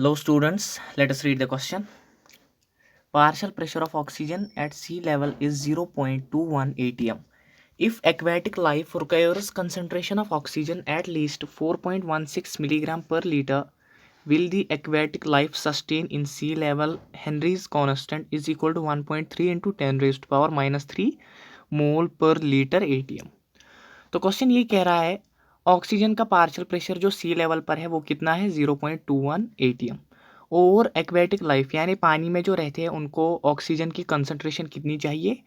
Hello students, let us read the question. Partial pressure of oxygen at sea level is 0.21 atm. If aquatic life requires concentration of oxygen at least 4.16 mg per liter, will the aquatic life sustain in sea level? Henry's constant is equal to 1.3 into 10 raised to power minus 3 मोल पर litre ATM. तो question ये कह रहा है oxygen का partial pressure जो सी level पर है वो कितना है 0.21 एटीएम और एक्वेटिक लाइफ यानी पानी में जो रहते हैं उनको ऑक्सीजन की कंसंट्रेशन कितनी चाहिए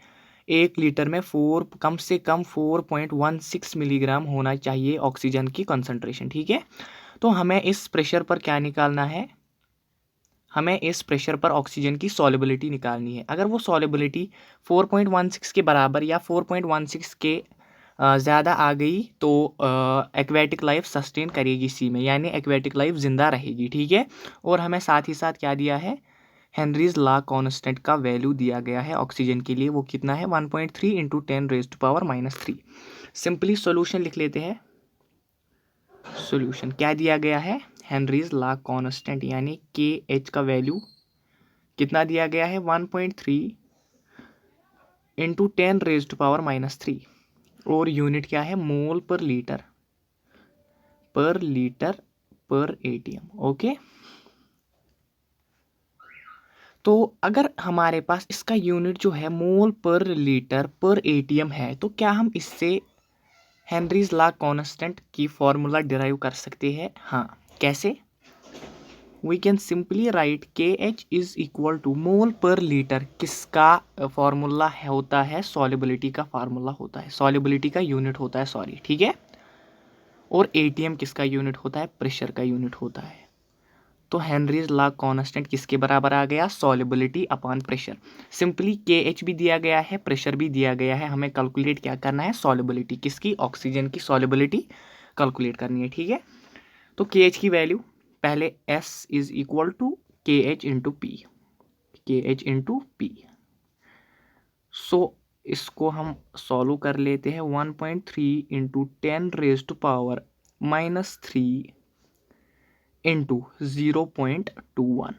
1 लीटर में कम से कम 4.16 मिलीग्राम होना चाहिए ऑक्सीजन की कंसंट्रेशन। ठीक है, तो हमें इस प्रेशर पर क्या निकालना है, हमें इस प्रेशर पर ऑक्सीजन की सॉल्युबिलिटी निकालनी है। अगर वो सॉल्युबिलिटी 4.16 के बराबर या 4.16 के ज़्यादा आ गई तो एक्वेटिक लाइफ सस्टेन करेगी सी में, यानी एक्वेटिक लाइफ जिंदा रहेगी। ठीक है, और हमें साथ ही साथ क्या दिया है, हेनरीज लॉ कांस्टेंट का वैल्यू दिया गया है ऑक्सीजन के लिए, वो कितना है 1.3 into 10 raised to power minus 3। Simply solution लिख लेते हैं। सॉल्यूशन क्या दिया गया है, हेनरीज लॉ कांस्टेंट यानी के एच का वैल्यू कितना दिया गया है 1.3 into 10 raised to power minus 3 और यूनिट क्या है मोल पर लीटर पर एटीएम। ओके, तो अगर हमारे पास इसका यूनिट जो है मोल पर लीटर पर एटीएम है तो क्या हम इससे हेनरीज लॉ कांस्टेंट की फॉर्मूला डिराइव कर सकते हैं? हाँ, कैसे? वी कैन सिंपली राइट के एच इज इक्वल टू मोल पर लीटर। किसका फॉर्मूला होता है? सॉल्युबिलिटी का फार्मूला होता है, सॉल्युबिलिटी का यूनिट होता है, सॉरी। ठीक है, और एटीएम किसका यूनिट होता है? प्रेशर का यूनिट होता है। तो हेनरीज लॉ कांस्टेंट किसके बराबर आ गया? Solubility upon pressure. सिंपली के एच भी दिया गया है, प्रेशर भी दिया गया है, हमें कैलकुलेट क्या करना है? सॉल्युबिलिटी किसकी? ऑक्सीजन की सॉल्युबिलिटी कैलकुलेट करनी है। ठीक है, तो के एच की वैल्यू पहले S is equal to K H into P, K H into P. So इसको हम सॉल्व कर लेते हैं। 1.3 into 10 raise to power minus 3 into 0.21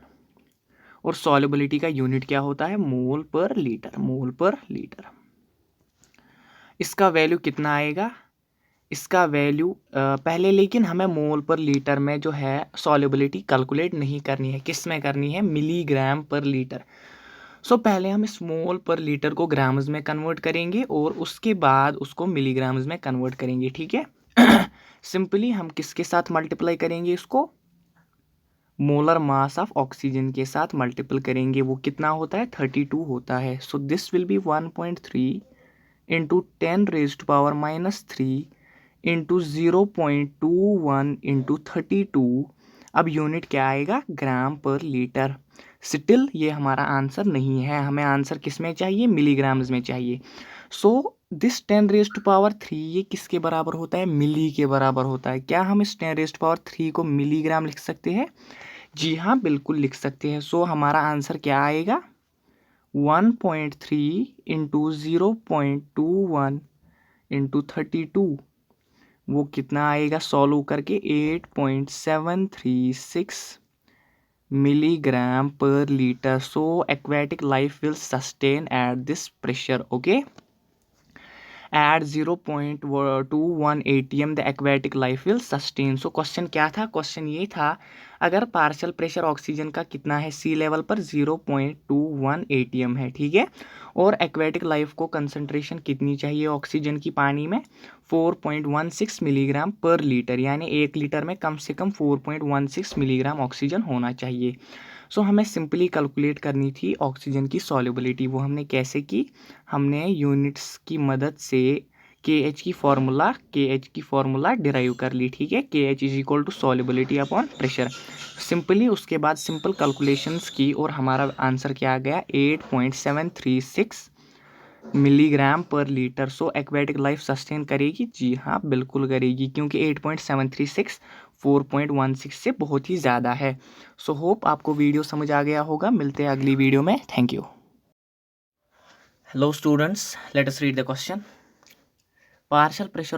और सॉल्युबिलिटी का यूनिट क्या होता है? मोल पर लीटर, मोल पर लीटर। इसका वैल्यू कितना आएगा? इसका वैल्यू पहले, लेकिन हमें मोल पर लीटर में जो है सॉल्युबिलिटी कैलकुलेट नहीं करनी है। किस में करनी है? मिलीग्राम पर लीटर। सो पहले हम इस मोल पर लीटर को ग्राम्स में कन्वर्ट करेंगे और उसके बाद उसको मिलीग्राम्स में कन्वर्ट करेंगे। ठीक है, सिंपली हम किसके साथ मल्टीप्लाई करेंगे? इसको मोलर मास ऑफ ऑक्सीजन के साथ मल्टीपल करेंगे। वो कितना होता है? 32 होता है। So this will be 1.3 into 10 raise to power minus 3 into 0.21 into 32। अब यूनिट क्या आएगा? ग्राम पर लीटर। स्टिल ये हमारा आंसर नहीं है, हमें आंसर किस में चाहिए? मिलीग्राम्स में चाहिए। So this 10 raise to power 3 ये किसके बराबर होता है? मिली के बराबर होता है। क्या हम इस 10 रेज टू पावर 3 को मिलीग्राम लिख सकते हैं? जी हाँ, बिल्कुल लिख सकते हैं। सो हमारा आंसर क्या आएगा? 1.3 इंटू 0.21 इंटू 32, वो कितना आएगा? सॉल्व करके 8.736 मिलीग्राम पर litre. So aquatic life will sustain at this pressure. Okay, at 0.21 atm the aquatic life will sustain. So question क्या था? क्वेश्चन ये था अगर पार्शियल प्रेशर ऑक्सीजन का कितना है सी लेवल पर? 0.21 atm है। ठीक है, और एक्वेटिक लाइफ को कंसंट्रेशन कितनी चाहिए ऑक्सीजन की पानी में? 4.16 मिलीग्राम पर लीटर, यानी 1 लीटर में कम से कम 4.16 मिलीग्राम ऑक्सीजन होना चाहिए। सो हमें सिंपली कैलकुलेट करनी थी ऑक्सीजन की सॉल्युबिलिटी। वो हमने कैसे की? हमने यूनिट्स की मदद से के एच की फॉर्मूला डिराइव कर ली। ठीक है, K H is equal to solubility upon pressure. Simply उसके बाद सिंपल कैलकुलेशंस की और हमारा आंसर क्या आ गया? 8.736 मिलीग्राम पर litre. So aquatic life sustain करेगी? जी हाँ, बिल्कुल करेगी, क्योंकि 8.736 4.16 से बहुत ही ज़्यादा है। सो होप आपको वीडियो समझ आ गया होगा। मिलते हैं अगली वीडियो में। Thank you. Hello students, let us read the question. Partial pressure